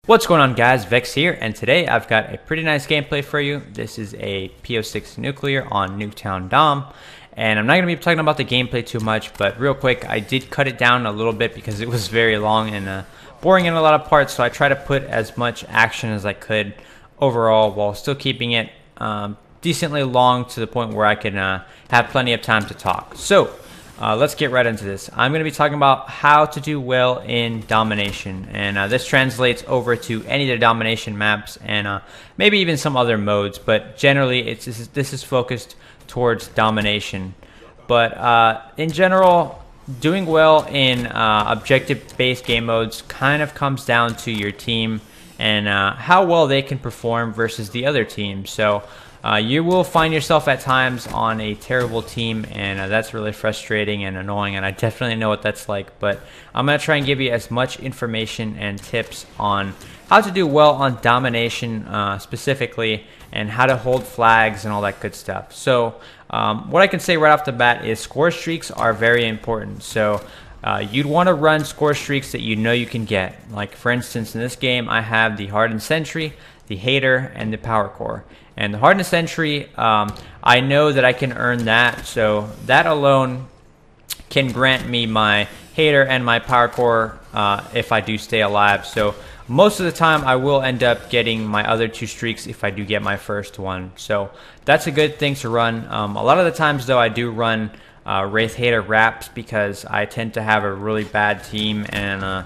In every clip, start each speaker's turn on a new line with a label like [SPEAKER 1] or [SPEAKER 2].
[SPEAKER 1] What's going on, guys? Vex here, and today I've got a pretty nice gameplay for you. This is a P06 Nuclear on Nuketown Dom, and I'm not going to be talking about the gameplay too much, but real quick, I did cut it down a little bit because it was very long and boring in a lot of parts, so I try to put as much action as I could overall while still keeping it decently long to the point where I can have plenty of time to talk. So let's get right into this. I'm going to be talking about how to do well in Domination, and this translates over to any of the Domination maps and maybe even some other modes, but generally this is focused towards Domination. But in general, doing well in objective-based game modes kind of comes down to your team and how well they can perform versus the other team. So you will find yourself at times on a terrible team, and that's really frustrating and annoying, and I definitely know what that's like. But I'm going to try and give you as much information and tips on how to do well on Domination specifically, and how to hold flags and all that good stuff. So what I can say right off the bat is score streaks are very important. So you'd want to run score streaks that you know you can get. Like, for instance, in this game I have the Hardened Sentry, the Hater, and the Power Core. And the Hardened Sentry, I know that I can earn that, so that alone can grant me my Hater and my Power Core if I do stay alive. So most of the time I will end up getting my other two streaks if I do get my first one. So that's a good thing to run. A lot of the times though I do run Wraith Hater wraps because I tend to have a really bad team, and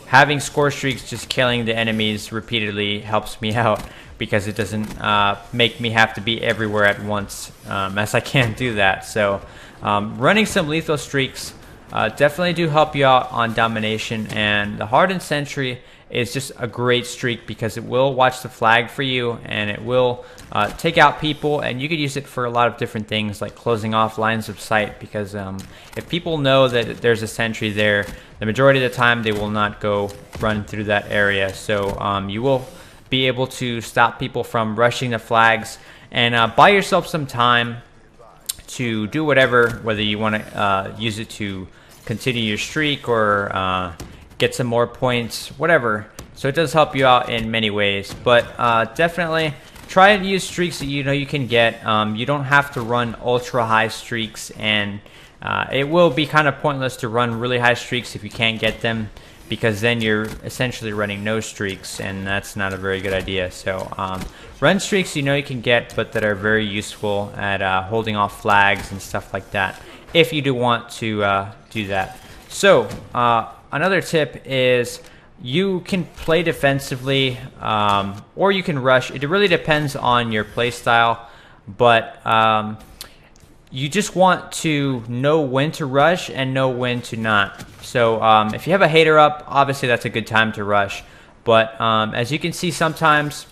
[SPEAKER 1] having score streaks just killing the enemies repeatedly helps me out, because it doesn't make me have to be everywhere at once, as I can't do that. So running some lethal streaks definitely do help you out on Domination, and the Hardened Sentry is just a great streak because it will watch the flag for you, and it will take out people, and you could use it for a lot of different things like closing off lines of sight, because if people know that there's a sentry there, the majority of the time they will not go run through that area. So you will be able to stop people from rushing the flags, and buy yourself some time to do whatever, whether you want to use it to continue your streak or get some more points, whatever. So it does help you out in many ways, but definitely try to use streaks that you know you can get. You don't have to run ultra high streaks, and it will be kind of pointless to run really high streaks if you can't get them, because then you're essentially running no streaks, and that's not a very good idea. So run streaks you know you can get, but that are very useful at holding off flags and stuff like that, if you do want to do that. So another tip is you can play defensively, or you can rush. It really depends on your play style, but you just want to know when to rush and know when to not. So if you have a Hater up, obviously that's a good time to rush. But as you can see, sometimes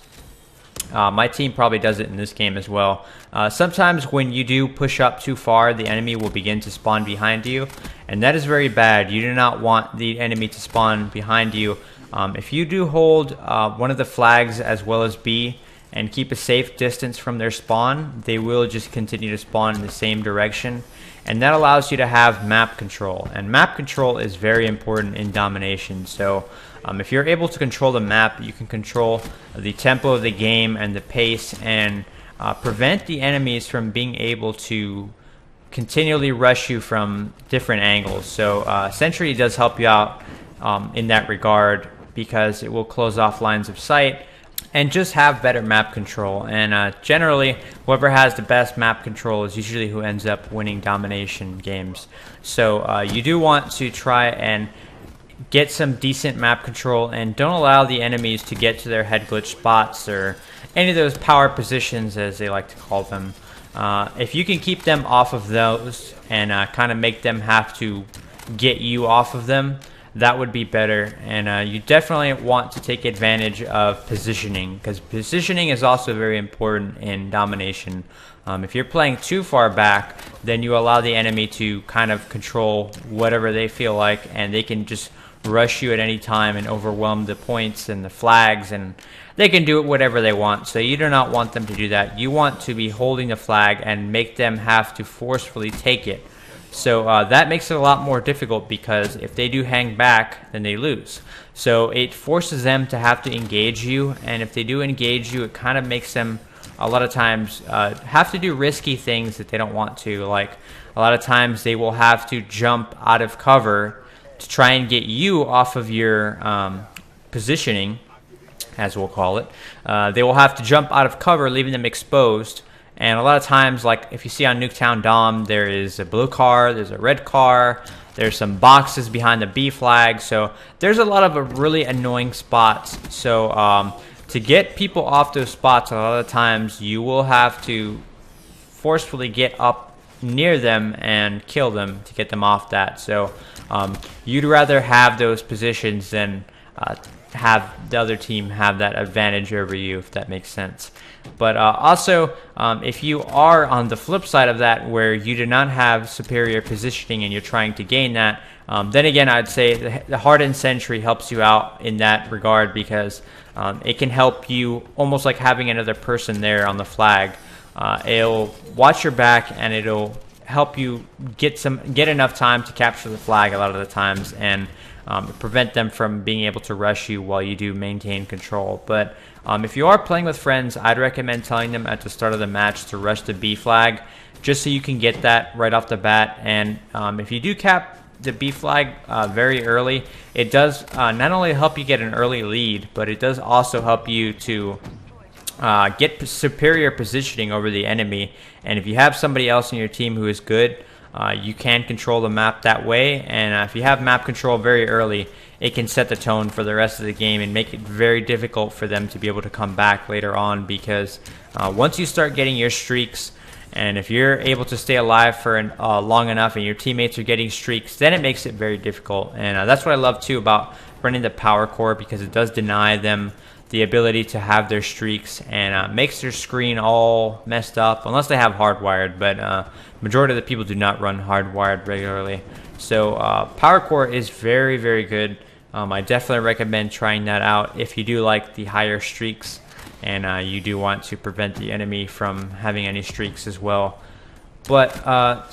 [SPEAKER 1] my team probably does it in this game as well. Sometimes when you do push up too far, the enemy will begin to spawn behind you, and that is very bad. You do not want the enemy to spawn behind you. If you do hold one of the flags as well as B, and keep a safe distance from their spawn, they will just continue to spawn in the same direction, and that allows you to have map control, and map control is very important in Domination. So if you're able to control the map, you can control the tempo of the game and the pace, and prevent the enemies from being able to continually rush you from different angles. So Sentry does help you out in that regard, because it will close off lines of sight and just have better map control. And generally, whoever has the best map control is usually who ends up winning Domination games. So you do want to try and get some decent map control, and don't allow the enemies to get to their head glitch spots or any of those power positions, as they like to call them. If you can keep them off of those and kind of make them have to get you off of them, that would be better. And you definitely want to take advantage of positioning, because positioning is also very important in Domination. If you're playing too far back, then you allow the enemy to kind of control whatever they feel like, and they can just rush you at any time and overwhelm the points and the flags, and they can do it whatever they want. So you do not want them to do that. You want to be holding the flag and make them have to forcefully take it. So that makes it a lot more difficult, because if they do hang back, then they lose. So it forces them to have to engage you, and if they do engage you, it kind of makes them a lot of times have to do risky things that they don't want to. Like, a lot of times they will have to jump out of cover to try and get you off of your positioning, as we'll call it. They will have to jump out of cover, leaving them exposed. And a lot of times, like if you see on Nuketown Dom, there is a blue car, there's a red car, there's some boxes behind the B flag. So there's a lot of really annoying spots. So to get people off those spots, a lot of times you will have to forcefully get up near them and kill them to get them off that. So you'd rather have those positions than have the other team have that advantage over you, if that makes sense. But also, if you are on the flip side of that, where you do not have superior positioning and you're trying to gain that, then again, I'd say the hardened sentry helps you out in that regard, because it can help you almost like having another person there on the flag. It'll watch your back, and it'll help you get enough time to capture the flag a lot of the times, and prevent them from being able to rush you while you do maintain control. But if you are playing with friends, I'd recommend telling them at the start of the match to rush the B flag, just so you can get that right off the bat. And if you do cap the B flag very early, it does not only help you get an early lead, but it does also help you to get superior positioning over the enemy. And if you have somebody else in your team who is good, you can control the map that way. And if you have map control very early, it can set the tone for the rest of the game and make it very difficult for them to be able to come back later on, because once you start getting your streaks, and if you're able to stay alive for long enough and your teammates are getting streaks, then it makes it very difficult. And that's what I love too about running the power core, because it does deny them the ability to have their streaks, and makes their screen all messed up, unless they have hardwired. But majority of the people do not run hardwired regularly. So power core is very, very good. I definitely recommend trying that out if you do like the higher streaks, and you do want to prevent the enemy from having any streaks as well. But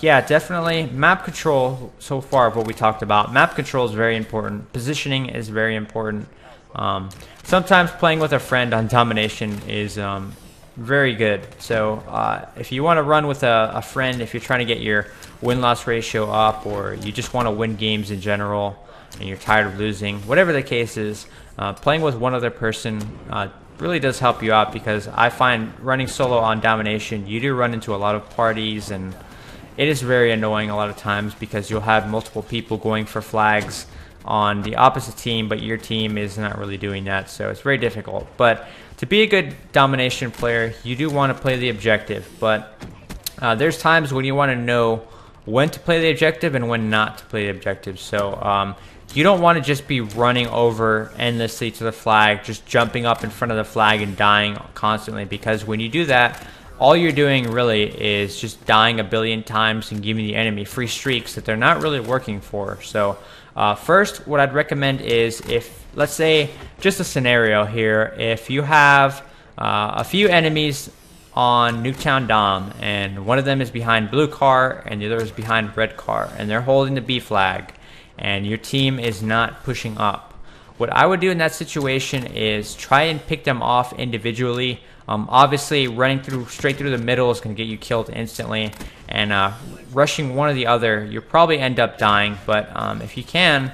[SPEAKER 1] yeah, definitely map control. So far of what we talked about, map control is very important. Positioning is very important. Sometimes playing with a friend on Domination is very good. So if you want to run with a friend, if you're trying to get your win-loss ratio up, or you just want to win games in general and you're tired of losing, whatever the case is, playing with one other person really does help you out, because I find running solo on Domination, you do run into a lot of parties, and it is very annoying a lot of times, because you'll have multiple people going for flags on the opposite team, but your team is not really doing that, so it's very difficult. But to be a good Domination player, you do want to play the objective, but there's times when you want to know when to play the objective and when not to play the objective. So you don't want to just be running over endlessly to the flag, just jumping up in front of the flag and dying constantly, because when you do that, all you're doing really is just dying a billion times and giving the enemy free streaks that they're not really working for. So first, what I'd recommend is, if, let's say, just a scenario here, if you have a few enemies on Nuketown Dom, and one of them is behind blue car and the other is behind red car, and they're holding the B flag, and your team is not pushing up, what I would do in that situation is try and pick them off individually. Obviously, running straight through the middle is going to get you killed instantly, and rushing one or the other, you'll probably end up dying. But if you can,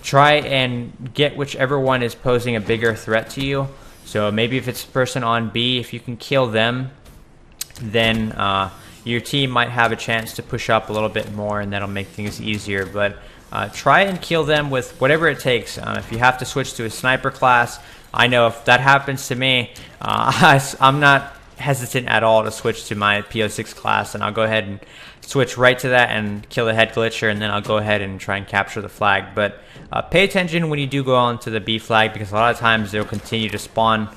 [SPEAKER 1] try and get whichever one is posing a bigger threat to you. So maybe if it's a person on B, if you can kill them, then your team might have a chance to push up a little bit more, and that'll make things easier. But try and kill them with whatever it takes. If you have to switch to a sniper class, I know if that happens to me, I'm not hesitant at all to switch to my P06 class, and I'll go ahead and switch right to that and kill the head glitcher, and then I'll go ahead and try and capture the flag. But pay attention when you do go on to the B flag, because a lot of times they'll continue to spawn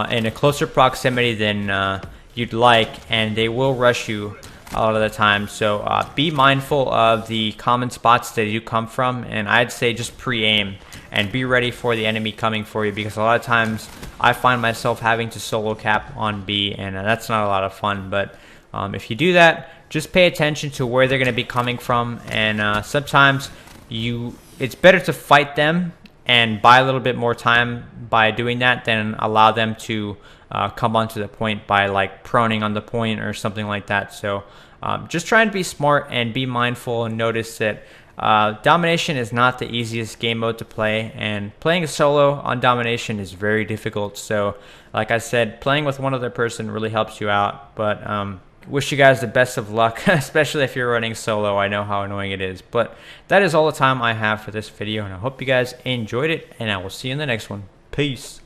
[SPEAKER 1] in a closer proximity than you'd like, and they will rush you a lot of the time. So be mindful of the common spots that you come from, and I'd say just pre-aim and be ready for the enemy coming for you, because a lot of times I find myself having to solo cap on B, and that's not a lot of fun. But If you do that, just pay attention to where they're going to be coming from, and sometimes it's better to fight them and buy a little bit more time by doing that than allow them to come onto the point by like proning on the point or something like that. So just try and be smart and be mindful and notice that Domination is not the easiest game mode to play, and playing a solo on Domination is very difficult. So like I said, playing with one other person really helps you out, but wish you guys the best of luck, especially if you're running solo. I know how annoying it is, but that is all the time I have for this video, and I hope you guys enjoyed it, and I will see you in the next one. Peace.